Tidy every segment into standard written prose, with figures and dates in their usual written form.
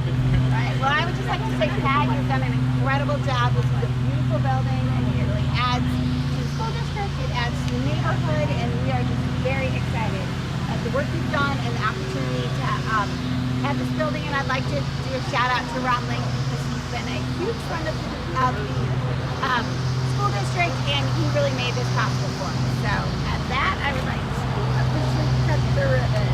Right. Well, I would just like to say Pat has done an incredible job. This is a beautiful building, and it really adds to the school district, it adds to the neighborhood, and we are just very excited at the work you've done and the opportunity to have this building. And I'd like to do a shout out to Ron Link, because he's been a huge friend of the school district, and he really made this possible for us. So at that, I would like to officially cut the ribbon.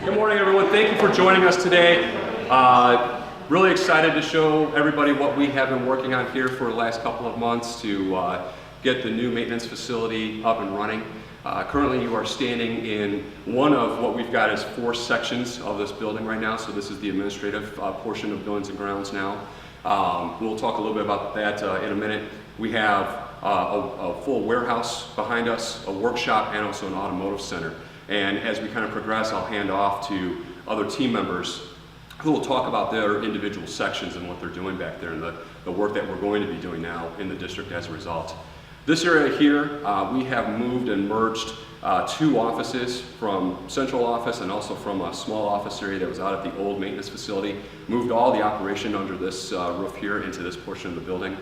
Good morning, everyone. Thank you for joining us today. Really excited to show everybody what we have been working on here for the last couple of months to get the new maintenance facility up and running. Currently, you are standing in one of what we've got as 4 sections of this building right now. So this is the administrative portion of Buildings and Grounds now. We'll talk a little bit about that in a minute. We have a full warehouse behind us, a workshop, and also an automotive center. And as we kind of progress, I'll hand off to other team members who will talk about their individual sections and what they're doing back there and the work that we're going to be doing now in the district as a result. This area here, we have moved and merged 2 offices from central office and also from a small office area that was out at the old maintenance facility. Moved all the operation under this roof here into this portion of the building.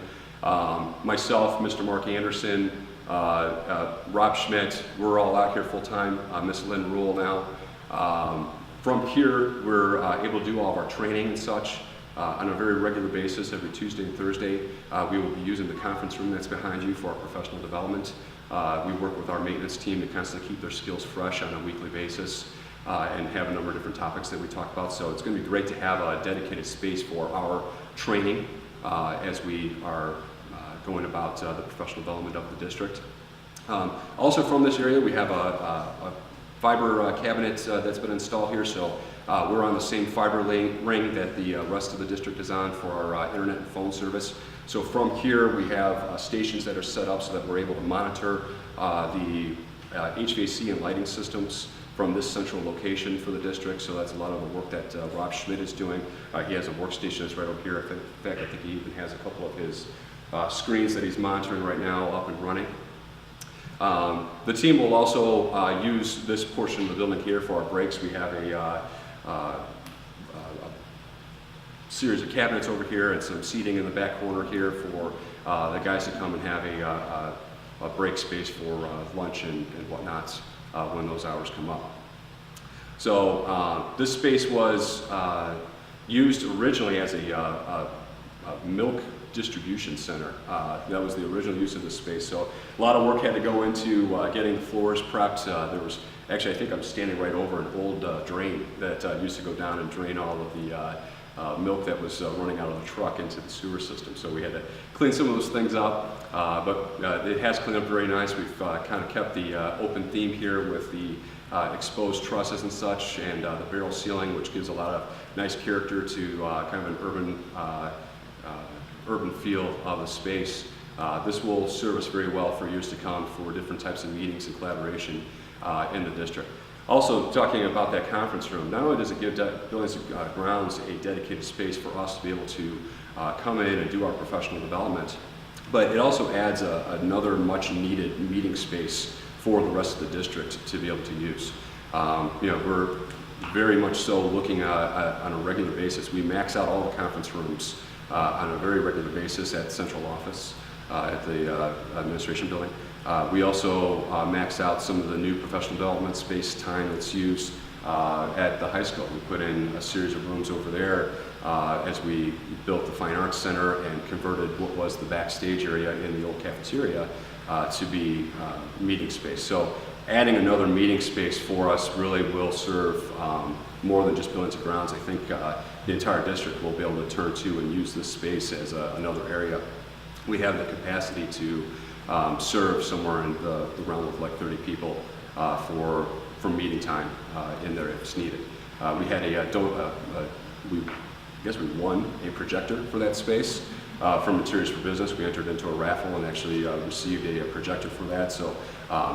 Myself, Mr. Mark Anderson, Rob Schmidt, we're all out here full-time. Miss Lynn Rule now. From here, we're able to do all of our training and such on a very regular basis every Tuesday and Thursday. We will be using the conference room that's behind you for our professional development. We work with our maintenance team to constantly keep their skills fresh on a weekly basis and have a number of different topics that we talk about. So it's going to be great to have a dedicated space for our training as we are going about the professional development of the district. Also from this area, we have a fiber cabinet that's been installed here, so we're on the same fiber ring that the rest of the district is on for our internet and phone service. So from here, we have stations that are set up so that we're able to monitor the HVAC and lighting systems from this central location for the district. So that's a lot of the work that Rob Schmidt is doing. He has a workstation that's right over here. In fact, I think he even has a couple of his screens that he's monitoring right now up and running. The team will also use this portion of the building here for our breaks. We have a series of cabinets over here and some seating in the back corner here for the guys to come and have a break space for lunch and whatnot when those hours come up. So this space was used originally as a milk distribution center. That was the original use of the space. So a lot of work had to go into getting the floors prepped. There was actually, I think I'm standing right over an old drain that used to go down and drain all of the milk that was running out of the truck into the sewer system. So we had to clean some of those things up, but it has cleaned up very nice. We've kind of kept the open theme here with the exposed trusses and such, and the barrel ceiling, which gives a lot of nice character to kind of an urban feel of the space. This will serve us very well for years to come for different types of meetings and collaboration in the district. Also, talking about that conference room, not only does it give Buildings and Grounds a dedicated space for us to be able to come in and do our professional development, but it also adds another much needed meeting space for the rest of the district to be able to use. We're very much so looking on a regular basis. We max out all the conference rooms on a very regular basis at central office, at the administration building. We also max out some of the new professional development space time that's used at the high school. We put in a series of rooms over there as we built the Fine Arts Center and converted what was the backstage area in the old cafeteria to be meeting space. So adding another meeting space for us really will serve more than just Buildings and Grounds. I think the entire district will be able to turn to and use this space as another area. We have the capacity to serve somewhere in the realm of like 30 people for meeting time in there if it's needed. We had we won a projector for that space from Materials for Business. We entered into a raffle and actually received a projector for that. So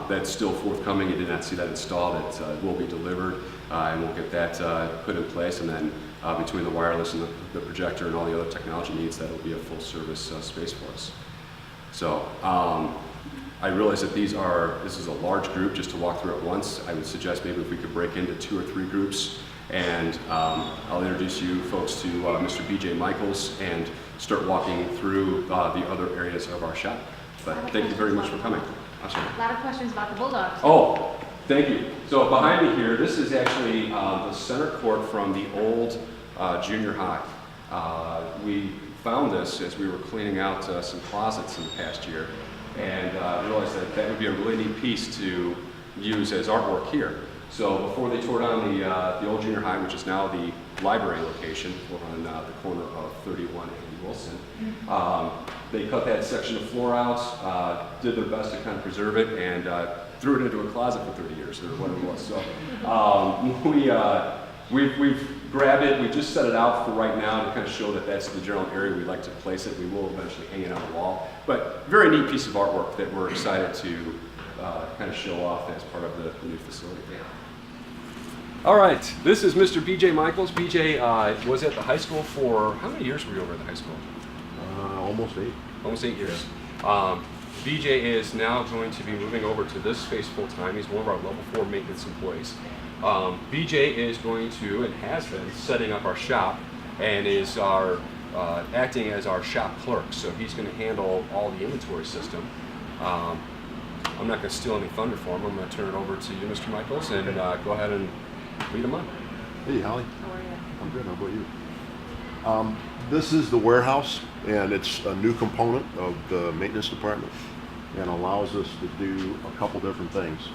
that's still forthcoming. You did not see that installed. It will be delivered and we'll get that put in place. And then between the wireless and the projector and all the other technology needs, that will be a full service space for us. So I realize that this is a large group just to walk through at once. I would suggest maybe if we could break into 2 or 3 groups, and I'll introduce you folks to Mr. BJ Michaels and start walking through the other areas of our shop. But thank you very much for coming. I'm sorry. A lot of questions about the Bulldogs. Oh, thank you. So behind me here, this is actually the center court from the old junior high. We found this as we were cleaning out some closets in the past year, and realized that that would be a really neat piece to use as artwork here. So before they tore down the old junior high, which is now the library location over on the corner of 31 and Wilson, they cut that section of floor out, did their best to kind of preserve it, and threw it into a closet for 30 years, or whatever it was. So we've grabbed it. We just set it out for right now to kind of show that that's the general area we'd like to place it. We will eventually hang it on the wall. But very neat piece of artwork that we're excited to kind of show off as part of the new facility. All right, this is Mr. BJ Michaels. BJ was at the high school for, how many years were you over at the high school? Almost 8. Almost 8 years. BJ is now going to be moving over to this space full time. He's one of our level 4 maintenance employees. BJ is going to, and has been, setting up our shop and is our acting as our shop clerk. So he's going to handle all the inventory system. I'm not going to steal any thunder for him. I'm going to turn it over to you, Mr. Michaels, and go ahead and lead him on. Hey, Holly. How are you? I'm good. How about you? This is the warehouse, and it's a new component of the maintenance department, and allows us to do a couple different things.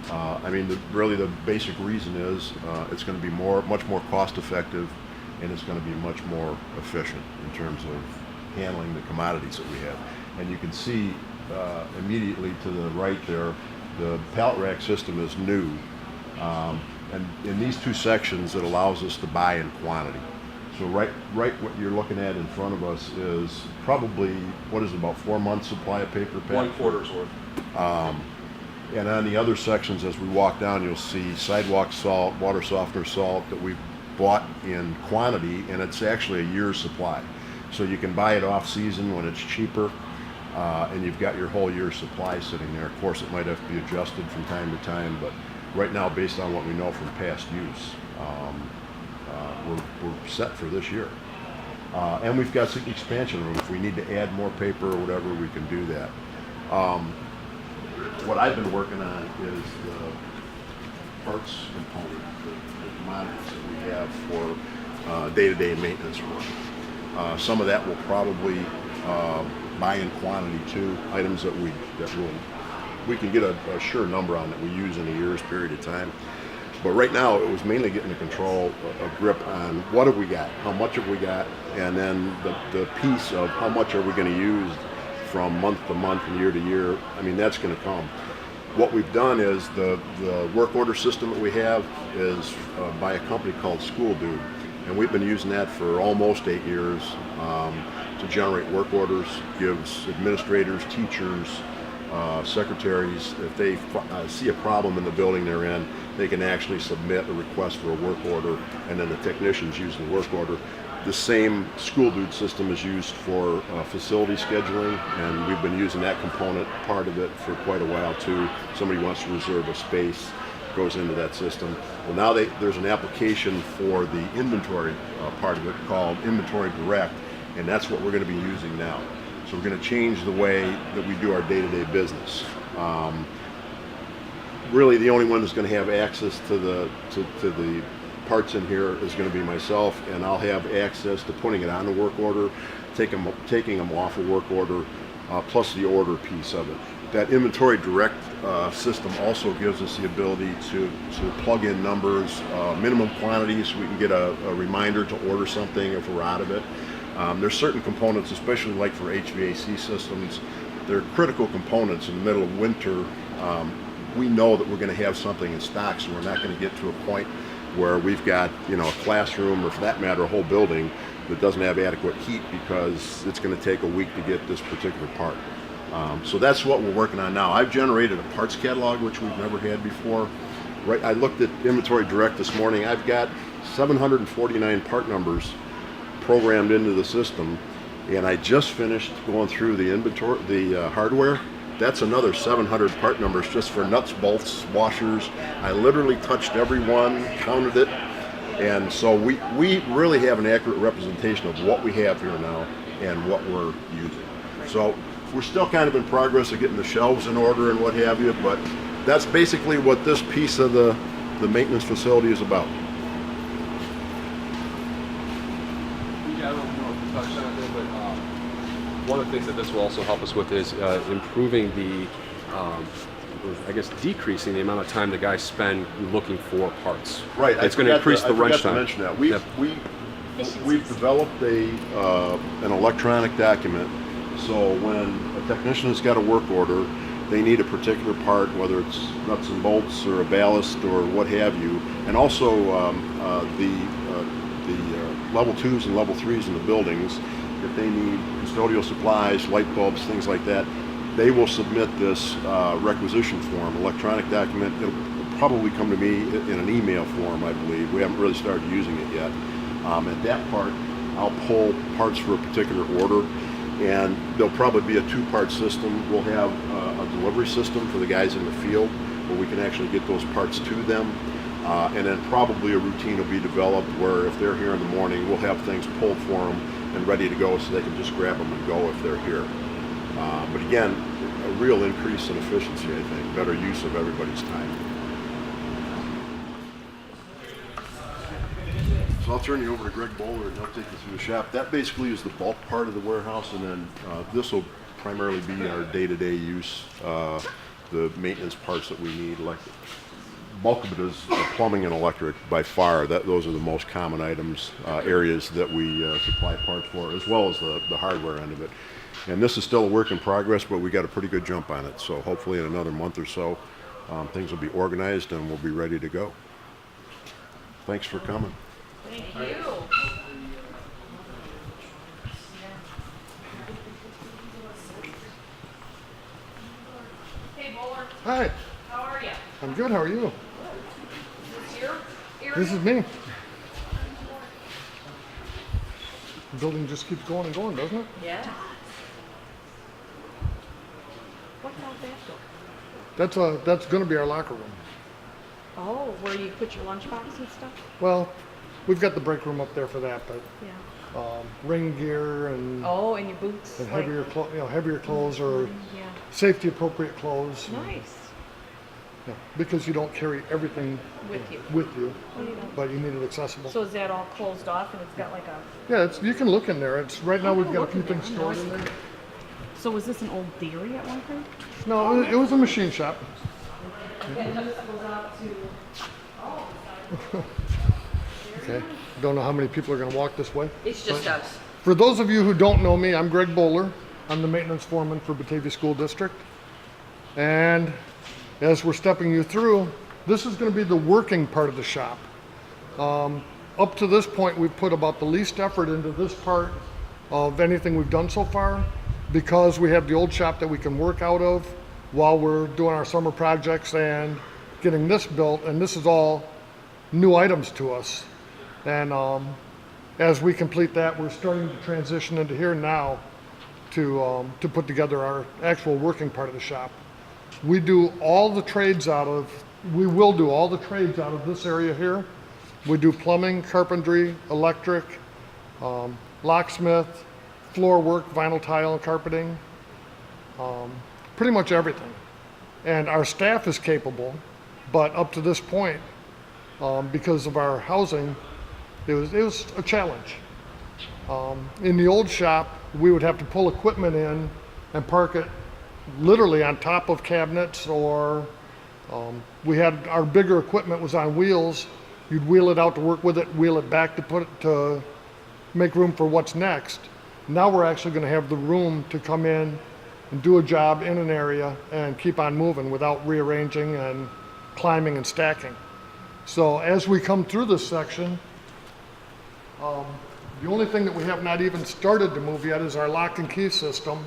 I mean, really the basic reason is it's going to be much more cost effective, and it's going to be much more efficient in terms of handling the commodities that we have. And you can see immediately to the right there, the pallet rack system is new. And in these 2 sections, it allows us to buy in quantity. So right what you're looking at in front of us is probably, what is it, about 4 months supply of paper pack? 1 quarter's worth. And on the other sections, as we walk down, you'll see sidewalk salt, water softener salt that we've bought in quantity, and it's actually a year's supply. So you can buy it off season when it's cheaper, and you've got your whole year's supply sitting there. Of course, it might have to be adjusted from time to time, but right now, based on what we know from past use, we're set for this year. And we've got some expansion room. If we need to add more paper or whatever, we can do that. What I've been working on is the parts component, the commodities that we have for day-to-day maintenance work. Some of that will probably buy in quantity too, items that we can get a sure number on that we use in a year's period of time. But right now, it was mainly getting a control, a grip on what have we got, how much have we got, and then the piece of how much are we going to use from month to month and year to year. I mean, that's going to come. What we've done is the work order system that we have is by a company called School Dude, and we've been using that for almost 8 years to generate work orders, gives administrators, teachers, secretaries, if they see a problem in the building they're in, they can actually submit a request for a work order, and then the technicians use the work order. The same School Dude system is used for facility scheduling, and we've been using that component, part of it, for quite a while too. Somebody wants to reserve a space, goes into that system. Well, now there's an application for the inventory part of it called Inventory Direct, and that's what we're going to be using now. So we're going to change the way that we do our day-to-day business. Really, the only one that's going to have access to the parts in here is going to be myself, and I'll have access to putting it on the work order, taking them off a work order, plus the order piece of it. That Inventory Direct system also gives us the ability to plug in numbers, minimum quantities, so we can get a reminder to order something if we're out of it. There's certain components, especially like for HVAC systems, they're critical components in the middle of winter. We know that we're going to have something in stock, so we're not going to get to a point where we've got, a classroom, or for that matter, a whole building that doesn't have adequate heat because it's going to take a week to get this particular part. So that's what we're working on now. I've generated a parts catalog, which we've never had before. Right, I looked at Inventory Direct this morning. I've got 749 part numbers programmed into the system, and I just finished going through the inventory, the hardware. That's another 700 part numbers just for nuts, bolts, washers. I literally touched every one, counted it, and so we really have an accurate representation of what we have here now and what we're using. So we're still kind of in progress of getting the shelves in order and what have you, but that's basically what this piece of the maintenance facility is about. Yeah, I don't know if you touched on it there, but one of the things that this will also help us with is improving the, I guess, decreasing the amount of time the guys spend looking for parts. Right. It's going to increase the wrench time. I forgot to mention that. We've developed an electronic document, so when a technician has got a work order, they need a particular part, whether it's nuts and bolts or a ballast or what have you, and also the level 2s and level 3s in the buildings, if they need custodial supplies, light bulbs, things like that, they will submit this requisition form, electronic document. It'll probably come to me in an email form, I believe. We haven't really started using it yet. At that part, I'll pull parts for a particular order, and there'll probably be a 2-part system. We'll have a delivery system for the guys in the field where we can actually get those parts to them. And then probably a routine will be developed where if they're here in the morning, we'll have things pulled for them and ready to go so they can just grab them and go if they're here. But again, a real increase in efficiency, I think, better use of everybody's time. So I'll turn you over to Greg Bowler and he'll take you through the shop. That basically is the bulk part of the warehouse, and then this will primarily be our day-to-day use, the maintenance parts that we need. Like bulk of it is plumbing and electric by far. Those are the most common items, areas that we supply parts for, as well as the hardware end of it. And this is still a work in progress, but we got a pretty good jump on it. So hopefully in another month or so, things will be organized and we'll be ready to go. Thanks for coming. Thank you. Hey, Bowler. Hi, How are you? I'm good. How are you? Is this your area? This is me. The building just keeps going and going, doesn't it? Yeah. What's out that door? That's going to be our locker room. Oh, where you put your lunchbox and stuff? Well, we've got the break room up there for that, but Yeah. rain gear and, Oh, and your boots. and like- heavier clothes or Yeah. safety appropriate clothes. Nice. Yeah, because you don't carry everything With you. with you, Oh, you don't. but you need it accessible. So is that all closed off and it's got like a? Yeah, you can look in there. It's right now we've got a look few in there. things stored in there. So was this an old dairy at one time? No, it was a machine shop. It just goes out to. Okay. Don't know how many people are going to walk this way. It's just us. For those of you who don't know me, I'm Greg Bowler. I'm the maintenance foreman for Batavia School District. And as we're stepping you through, this is going to be the working part of the shop. Up to this point, we've put about the least effort into this part of anything we've done so far, because we have the old shop that we can work out of while we're doing our summer projects and getting this built. And this is all new items to us. And as we complete that, we're starting to transition into here now to put together our actual working part of the shop. We will do all the trades out of this area here. We do plumbing, carpentry, electric, locksmith, floor work, vinyl tile and carpeting, pretty much everything. And our staff is capable, but up to this point, because of our housing, it was a challenge. In the old shop, we would have to pull equipment in and park it literally on top of cabinets, or we had our bigger equipment was on wheels. You'd wheel it out to work with it, wheel it back to make room for what's next. Now we're actually going to have the room to come in and do a job in an area and keep on moving without rearranging and climbing and stacking. So as we come through this section, the only thing that we have not even started to move yet is our lock and key system.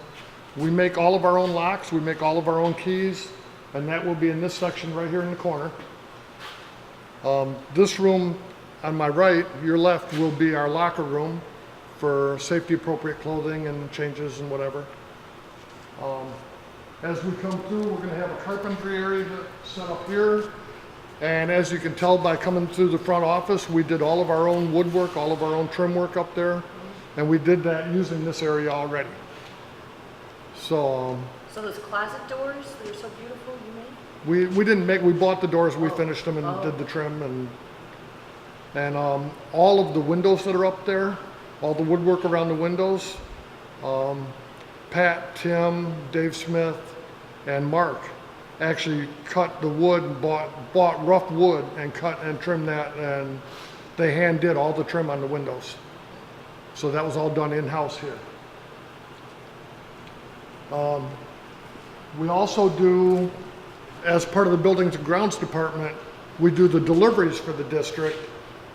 We make all of our own locks, we make all of our own keys, and that will be in this section right here in the corner. This room on my right, your left, will be our locker room for safety appropriate clothing and changes and whatever. As we come through, we're gonna have a carpentry area set up here. And as you can tell by coming through the front office, we did all of our own woodwork, all of our own trim work up there. And we did that using this area already. So, So those closet doors, they're so beautiful, you made? we didn't make, we bought the doors, we finished them and did the trim and all of the windows that are up there, all the woodwork around the windows, Pat, Tim, Dave Smith, and Mark actually cut the wood and bought rough wood and cut and trimmed that, and they hand did all the trim on the windows. So that was all done in-house here. We also do, as part of the Buildings and Grounds Department, we do the deliveries for the district.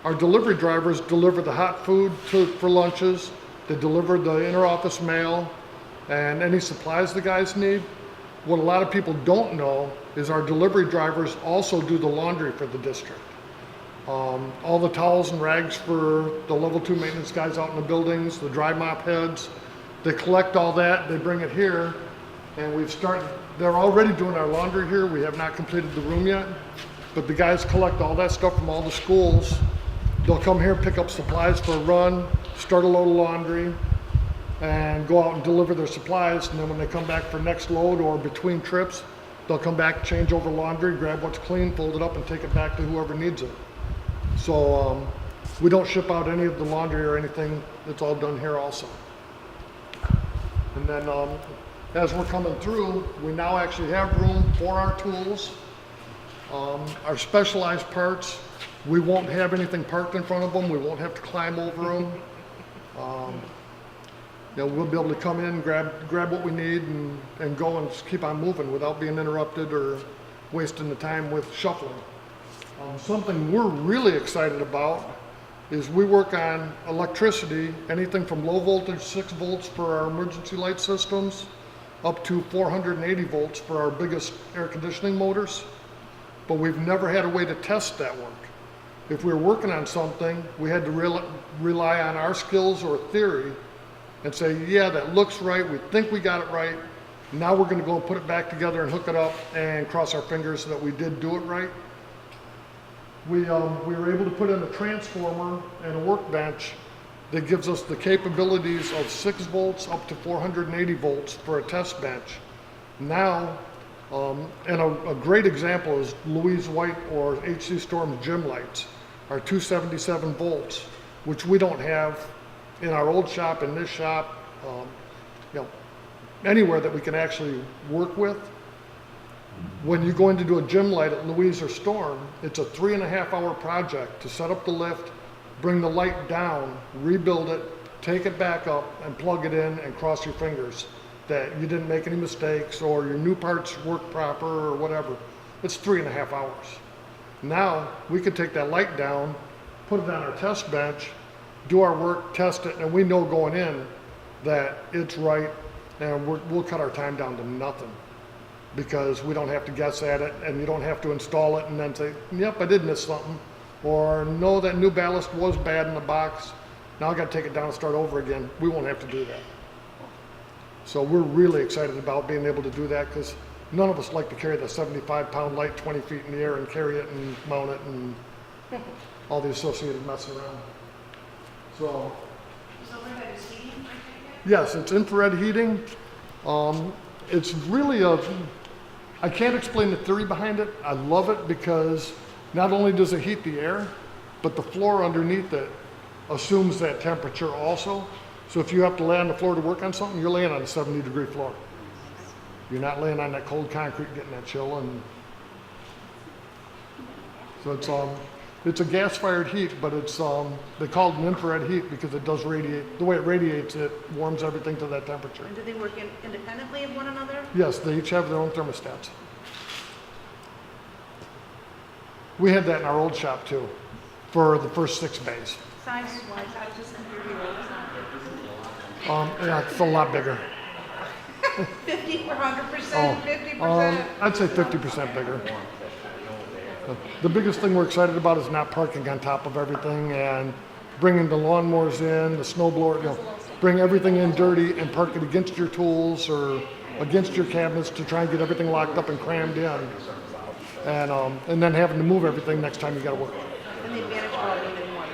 Our delivery drivers deliver the hot food for lunches, they deliver the inter-office mail, and any supplies the guys need. What a lot of people don't know is our delivery drivers also do the laundry for the district. All the towels and rags for the level 2 maintenance guys out in the buildings, the dry mop heads, they collect all that, they bring it here, and they're already doing our laundry here. We have not completed the room yet, but the guys collect all that stuff from all the schools. They'll come here, pick up supplies for a run, start a load of laundry, and go out and deliver their supplies. And then when they come back for next load or between trips, they'll come back, change over laundry, grab what's clean, fold it up, and take it back to whoever needs it. So we don't ship out any of the laundry or anything. It's all done here also. And then as we're coming through, we now actually have room for our tools. Our specialized parts, we won't have anything parked in front of them. We won't have to climb over them. We'll be able to come in, grab what we need, and go and just keep on moving without being interrupted or wasting the time with shuffling. Something we're really excited about is we work on electricity, anything from low voltage 6 volts for our emergency light systems up to 480 volts for our biggest air conditioning motors. But we've never had a way to test that work. If we were working on something, we had to rely on our skills or theory and say, yeah, that looks right, we think we got it right. Now we're gonna go and put it back together and hook it up and cross our fingers that we did do it right. We were able to put in a transformer and a workbench that gives us the capabilities of 6 volts up to 480 volts for a test bench. Now, and a great example is Louise White or HC Storm's gym lights are 277 volts, which we don't have in our old shop, in this shop, anywhere that we can actually work with. When you go in to do a gym light at Louise or Storm, it's a 3.5-hour project to set up the lift, bring the light down, rebuild it, take it back up, and plug it in and cross your fingers that you didn't make any mistakes or your new parts work proper or whatever. It's 3.5 hours. Now we can take that light down, put it on our test bench, do our work, test it, and we know going in that it's right, and we'll cut our time down to nothing because we don't have to guess at it, and you don't have to install it and then say, yep, I did miss something, or no, that new ballast was bad in the box. Now I got to take it down and start over again. We won't have to do that. So we're really excited about being able to do that because none of us like to carry the 75-pound light 20 feet in the air and carry it and mount it and all the associated mess around. So yes, it's infrared heating. It's really I can't explain the theory behind it. I love it because not only does it heat the air, but the floor underneath it assumes that temperature also. So if you have to lay on the floor to work on something, you're laying on a 70-degree floor. You're not laying on that cold concrete getting that chill. And so it's a gas-fired heat, but it's they call it an infrared heat because it does radiate. The way it radiates, it warms everything to that temperature. And do they work independently of one another? Yes, they each have their own thermostats. We had that in our old shop too, for the first 6 bays. Size-wise, I was just confused. Yeah, it's a lot bigger. 50 or 100%, 50%? I'd say 50% bigger. The biggest thing we're excited about is not parking on top of everything and bringing the lawnmowers in, the snow blower, bring everything in dirty and park it against your tools or against your cabinets to try and get everything locked up and crammed in. And then having to move everything next time you gotta work. And the advantage of all being in one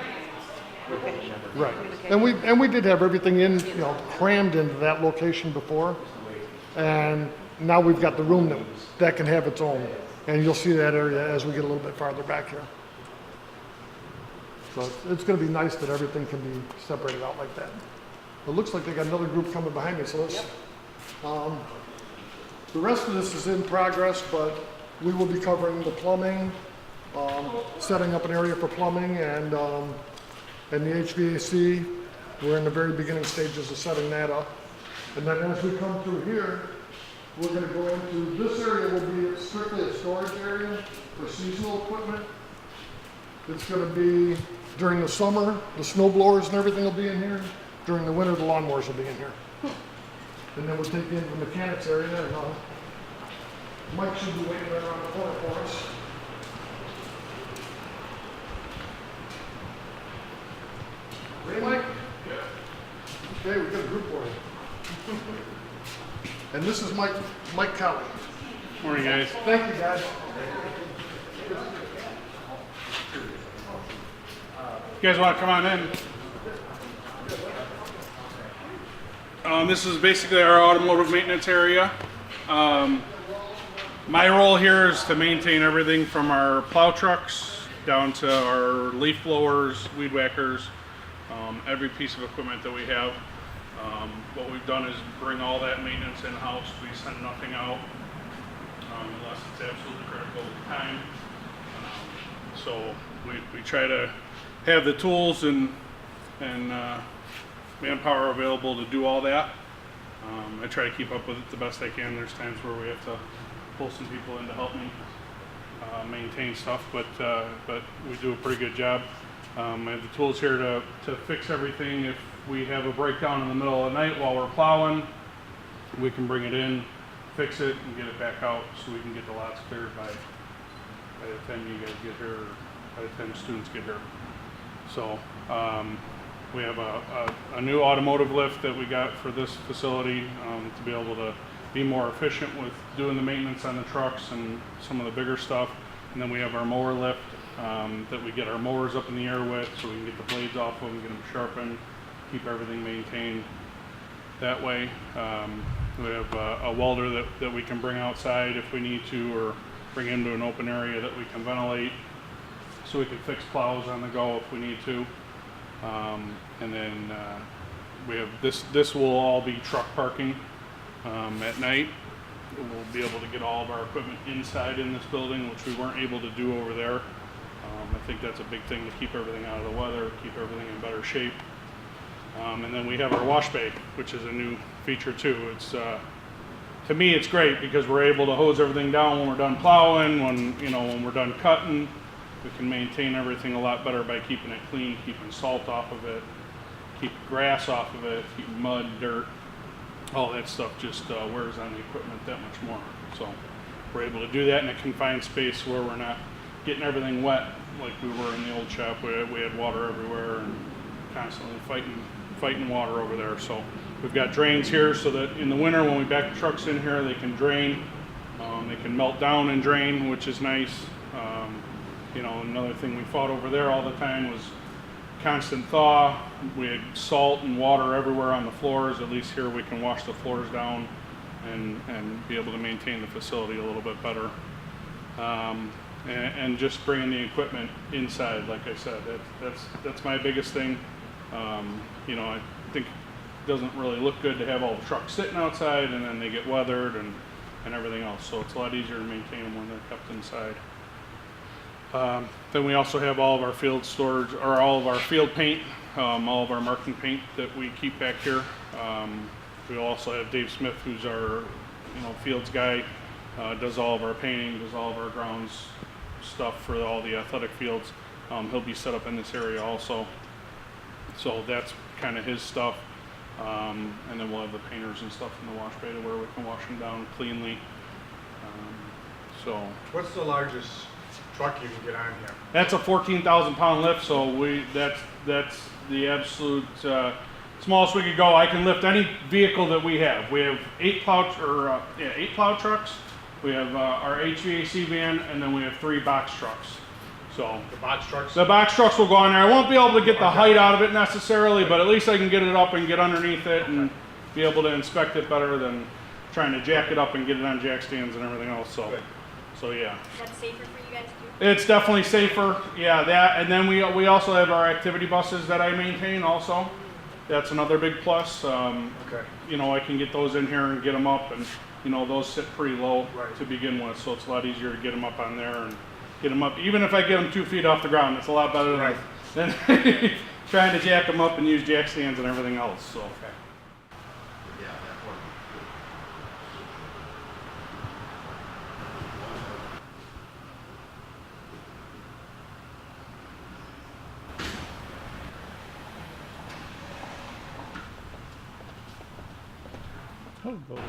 location. Right. And we did have everything in, crammed into that location before. And now we've got the room that can have its own. And you'll see that area as we get a little bit farther back here. So it's going to be nice that everything can be separated out like that. It looks like they got another group coming behind me, so let's, the rest of this is in progress, but we will be covering the plumbing, setting up an area for plumbing and the HVAC. We're in the very beginning stages of setting that up. And then as we come through here, we're going to go into, this area will be strictly a storage area for seasonal equipment. It's going to be during the summer, the snow blowers and everything will be in here. During the winter, the lawnmowers will be in here. And then we'll take you into the mechanics area, and Mike should be waiting right around the corner for us. Ready, Mike? Yeah. Okay, we've got a group for you. And this is Mike Kelly. Morning, guys. Thank you, guys. You guys want to come on in? This is basically our automotive maintenance area. My role here is to maintain everything from our plow trucks down to our leaf blowers, weed whackers, every piece of equipment that we have. What we've done is bring all that maintenance in-house. We send nothing out unless it's absolutely critical time. So we try to have the tools and manpower available to do all that. I try to keep up with it the best I can. There's times where we have to pull some people in to help me maintain stuff, but we do a pretty good job. I have the tools here to fix everything. If we have a breakdown in the middle of the night while we're plowing, we can bring it in, fix it, and get it back out so we can get the lots cleared by the time you guys get here, or by the time students get here. So we have a new automotive lift that we got for this facility to be able to be more efficient with doing the maintenance on the trucks and some of the bigger stuff. And then we have our mower lift that we get our mowers up in the air with so we can get the blades off of them, get them sharpened, keep everything maintained that way. We have a welder that we can bring outside if we need to, or bring into an open area that we can ventilate so we can fix plows on the go if we need to. And then we have this will all be truck parking at night. We'll be able to get all of our equipment inside in this building, which we weren't able to do over there. I think that's a big thing to keep everything out of the weather, keep everything in better shape. And then we have our wash bay, which is a new feature too. It's to me, it's great because we're able to hose everything down when we're done plowing, when we're done cutting. We can maintain everything a lot better by keeping it clean, keeping salt off of it, keeping grass off of it, keeping mud, dirt, all that stuff just wears on the equipment that much more. So we're able to do that in a confined space where we're not getting everything wet like we were in the old shop. We had water everywhere and constantly fighting water over there. So we've got drains here so that in the winter when we back the trucks in here, they can drain. They can melt down and drain, which is nice. Another thing we fought over there all the time was constant thaw. We had salt and water everywhere on the floors. At least here we can wash the floors down and be able to maintain the facility a little bit better. And just bringing the equipment inside, like I said, that's my biggest thing. I think it doesn't really look good to have all the trucks sitting outside and then they get weathered and everything else. So it's a lot easier to maintain them when they're kept inside. Then we also have all of our field storage, or all of our field paint, all of our marking paint that we keep back here. We also have Dave Smith, who's our fields guy, does all of our painting, does all of our grounds stuff for all the athletic fields. He'll be set up in this area also. So that's kind of his stuff. And then we'll have the painters and stuff in the wash bay to where we can wash them down cleanly. What's the largest truck you can get on here? That's a 14,000 pound lift, so that's the absolute smallest we could go. I can lift any vehicle that we have. We have 8 plow trucks. We have our HVAC van, and then we have 3 box trucks. So The box trucks? the box trucks will go on there. I won't be able to get the height out of it necessarily, but at least I can get it up and get underneath it and be able to inspect it better than trying to jack it up and get it on jack stands and everything else. So, Good. so yeah. That's safer for you guys too? It's definitely safer, yeah, that, and then we also have our activity buses that I maintain also. That's another big plus. Okay. You know, I can get those in here and get them up, and, you know, those sit pretty low Right. to begin with, so it's a lot easier to get them up on there and get them up. Even if I get them 2 feet off the ground, it's a lot better Right. than trying to jack them up and use jack stands and everything else, so. Yeah, that worked. Hello.